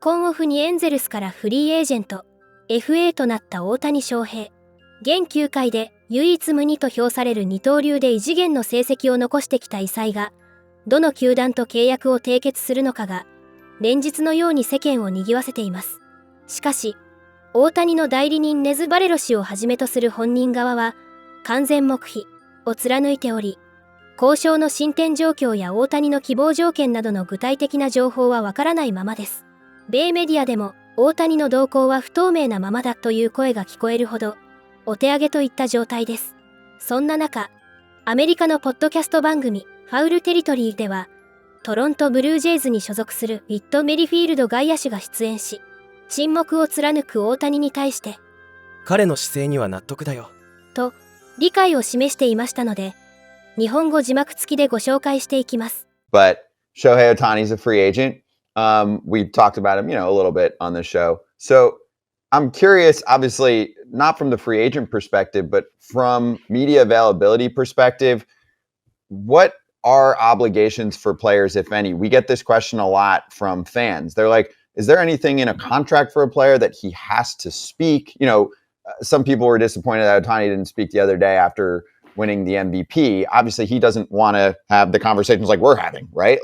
今オフにエンゼルスからフリーエージェント FA となった大谷翔平。現球界で唯一無二と評される二刀流で異次元の成績を残してきた異彩が、どの球団と契約を締結するのかが連日のように世間を賑わせています。しかし大谷の代理人ネズ・バレロ氏をはじめとする本人側は完全黙秘を貫いており、交渉の進展状況や大谷の希望条件などの具体的な情報はわからないままです。米メディアでも大谷の動向は不透明なままだという声が聞こえるほどお手上げといった状態です。そんな中、アメリカのポッドキャスト番組ファウルテリトリーでは、トロントブルージェイズに所属するウィット・メリフィールド外野手が出演し、沈黙を貫く大谷に対して、彼の姿勢には納得だよと理解を示していましたので、日本語字幕付きでご紹介していきます。But Shohei Ohtani's a free agent. We've talked about him, a little bit on the show. So I'm curious, obviously, not from the free agent perspective, but from media availability perspective, what are obligations for players, if any? We get this question a lot from fans. They're like, is there anything in a contract for a player that he has to speak? Some people were disappointed that Ohtani didn't speak the other day after winning the MVP. Obviously, he doesn't want to have the conversations like we're having, right?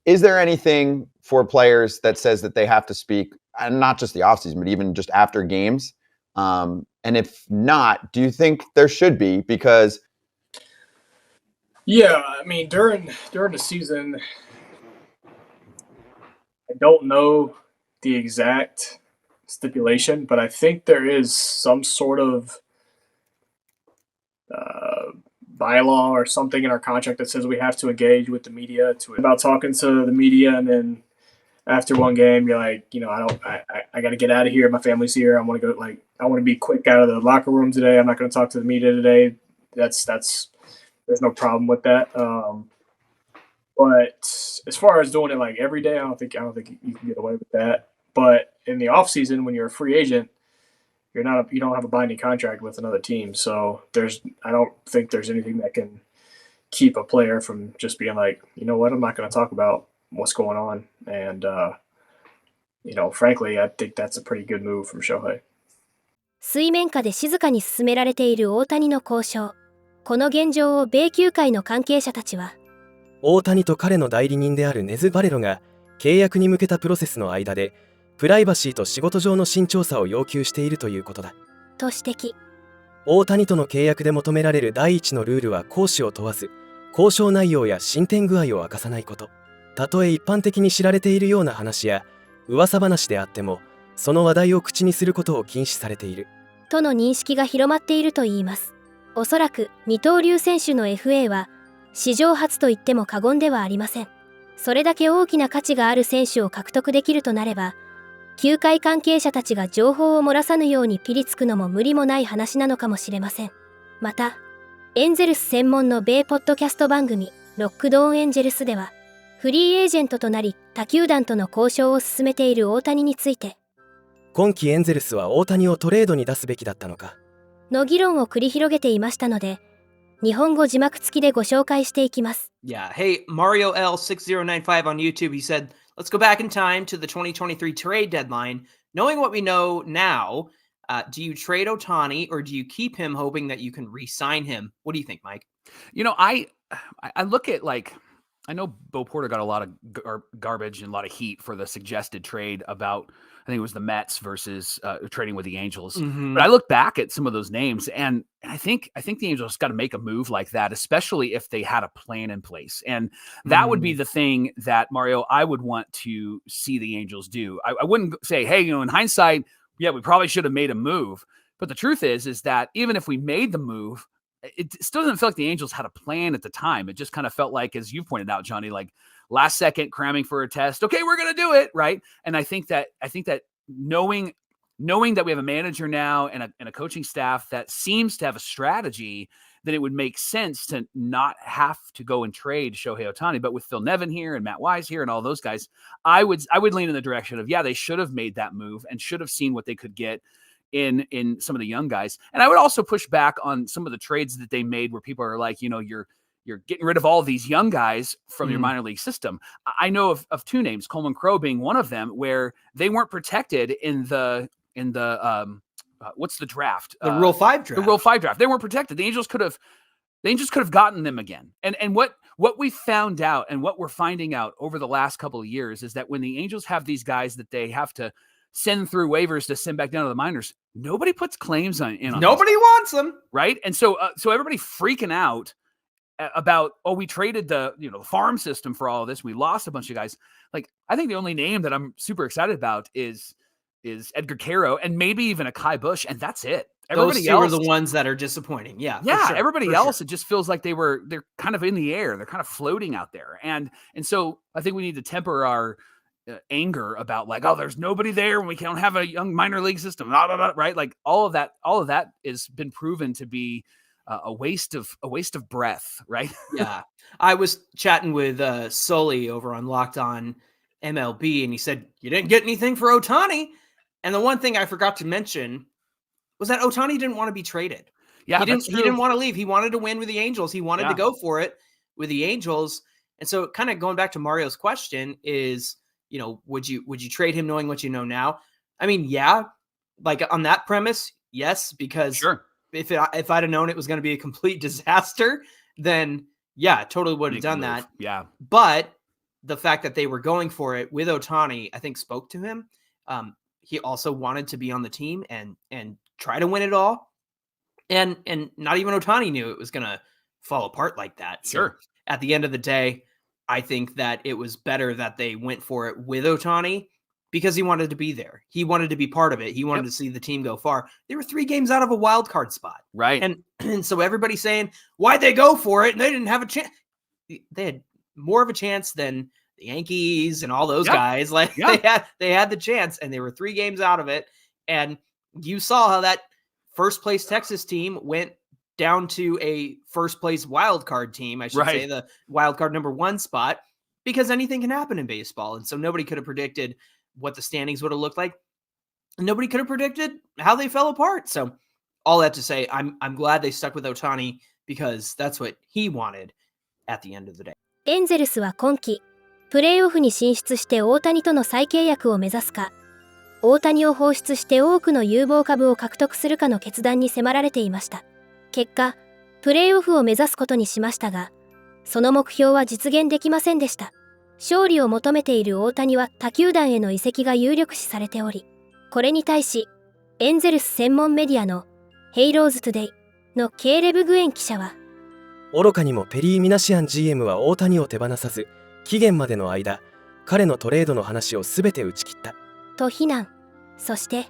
Is there anything for players that says that they have to speak, and not just the offseason, but even just after games? And if not, do you think there should be? Because yeah, I mean, during the season, I don't know the exact stipulation, but I think there is some sort of bylaw or something in our contract that says we have to engage with the media about talking to the media, and then after one game, you're like, I got to get out of here. My family's here. I want to go. I want to be quick out of the locker room today. I'm not going to talk to the media today. That's there's no problem with that. But as far as doing it every day, I don't think you can get away with that. But in the off season, when you're a free agent, you don't have a binding contract with another team. So I don't think there's anything that can keep a player from just being like, you know what, I'm not going to talk about what's going on. And, frankly, I think that's a pretty good move from Shohei. 水面下で静かに進められている大谷の交渉。この現状を米球界の関係者たちは、大谷と彼の代理人であるネズ・バレロが契約に向けたプロセスの間でプライバシーと仕事上の慎重さを要求しているということだと指摘。大谷との契約で求められる第一のルールは公私を問わず、交渉内容や進展具合を明かさないこと。たとえ一般的に知られているような話や噂話であっても、その話題を口にすることを禁止されているとの認識が広まっているといいます。おそらく二刀流選手の FA は史上初と言っても過言ではありません。それだけ大きな価値がある選手を獲得できるとなれば、球界関係者たちが情報を漏らさぬようにピリつくのも無理もない話なのかもしれません。また、エンゼルス専門の米ポッドキャスト番組ロックドーンエンジェルスでは、フリーエージェントとなり他球団との交渉を進めている大谷について、今季エンゼルスは大谷をトレードに出すべきだったのかの議論を繰り広げていましたので、日本語字幕付きでご紹介していきます。Yeah, hey, Mario L6095 on YouTube, he said, let's go back in time to the 2023 trade deadline. Knowing what we know now, do you trade Ohtani or do you keep him hoping that you can re-sign him? What do you think, Mike? I look at I know Bo Porter got a lot of garbage and a lot of heat for the suggested trade about, I think it was the Mets versus trading with the Angels. Mm-hmm. But I look back at some of those names, and I think the Angels got to make a move like that, especially if they had a plan in place. And that would be the thing that, Mario, I would want to see the Angels do. I wouldn't say, hey, in hindsight, yeah, we probably should have made a move. But the truth is that even if we made the move, it still doesn't feel like the Angels had a plan at the time. It just kind of felt like, as you pointed out, Johnny, last second cramming for a test. Okay, we're going to do it, right? And I think that knowing that we have a manager now and a coaching staff that seems to have a strategy, that it would make sense to not have to go and trade Shohei Ohtani. But with Phil Nevin here and Matt Wise here and all those guys, I would lean in the direction of, yeah, they should have made that move and should have seen what they could get in some of the young guys. And I would also push back on some of the trades that they made where people are like, you're you're getting rid of all these young guys from your Mhm. minor league system. I know of two names, Coleman Crowe being one of them, where they weren't protected in the what's the draft? The Rule 5 draft. The Rule 5 draft. They weren't protected. The Angels could have gotten them again. And what we found out and what we're finding out over the last couple of years is that when the Angels have these guys that they have to send through waivers to send back down to the minors, nobody puts claims on Nobody wants them. right? And so everybody freaking out about, we traded the farm system for all of this. We lost a bunch of guys. Like, I think the only name that I'm super excited about is Edgar Caro and maybe even a Kai Bush, and that's it. Those two are the ones that are disappointing. Yeah. Yeah. Sure, everybody else, it just feels like they're kind of in the air. They're kind of floating out there. And so I think we need to temper our anger about like, there's nobody there when we can't have a young minor league system, right? Like all of that has been proven to be a waste of breath, right? Yeah. I was chatting with Sully over on Locked On MLB, and he said, you didn't get anything for Ohtani. And the one thing I forgot to mention was that Ohtani didn't want to be traded. Yeah, he didn't want to leave. He wanted to win with the Angels. He wanted to go for it with the Angels. And so kind of going back to Mario's question is, would you trade him knowing what you know now? I mean, yeah, like on that premise, yes, because if I'd have known it was going to be a complete disaster, then yeah, totally would have done that. Yeah. But the fact that they were going for it with Ohtani, I think spoke to him. He also wanted to be on the team and try to win it all. And not even Ohtani knew it was going to fall apart like that. So at the end of the day, I think that it was better that they went for it with Ohtani because he wanted to be there. He wanted to be part of it. He wanted to see the team go far. They were 3 games out of a wild card spot. Right. And so everybody's saying, why'd they go for it? And they didn't have a chance. They had more of a chance than the Yankees and all those guys. Like they had the chance, and they were 3 games out of it. And you saw how that first place Texas team went down to a first place wild card team. I should say the wild card number 1 spot, because anything can happen in baseball. And so nobody could have predicted what the standings would have looked like. Nobody could have predicted how they fell apart. So all that to say, I'm glad they stuck with Ohtani because that's what he wanted at the end of the day. エンゼルスは今季プレーオフに進出して大谷との再契約を目指すか、大谷を放出して多くの有望株を獲得するかの決断に迫られていました。結果、プレーオフを目指すことにしましたが、その目標は実現できませんでした。勝利を求めている大谷は他球団への移籍が有力視されており、これに対し、エンゼルス専門メディアのヘイローズトゥデイのケーレブ・グエン記者は、愚かにもペリー・ミナシアン GM は大谷を手放さず、期限までの間、彼のトレードの話を全て打ち切った。と非難。そして、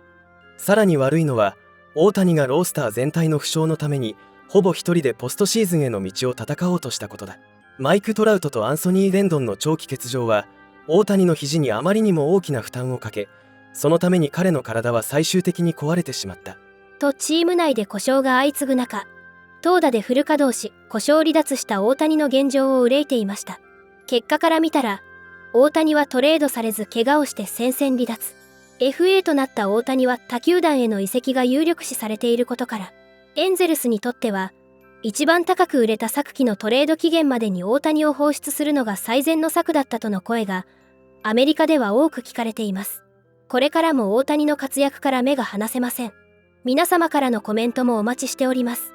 さらに悪いのは、大谷がロースター全体の負傷のために、ほぼ一人でポストシーズンへの道を戦おうとしたことだ。マイク・トラウトとアンソニー・レンドンの長期欠場は、大谷の肘にあまりにも大きな負担をかけ、そのために彼の体は最終的に壊れてしまった。とチーム内で故障が相次ぐ中、投打でフル稼働し、故障離脱した大谷の現状を憂いていました。結果から見たら、大谷はトレードされず怪我をして戦線離脱。FA となった大谷は他球団への移籍が有力視されていることから、エンゼルスにとっては、一番高く売れた昨季のトレード期限までに大谷を放出するのが最善の策だったとの声が、アメリカでは多く聞かれています。これからも大谷の活躍から目が離せません。皆様からのコメントもお待ちしております。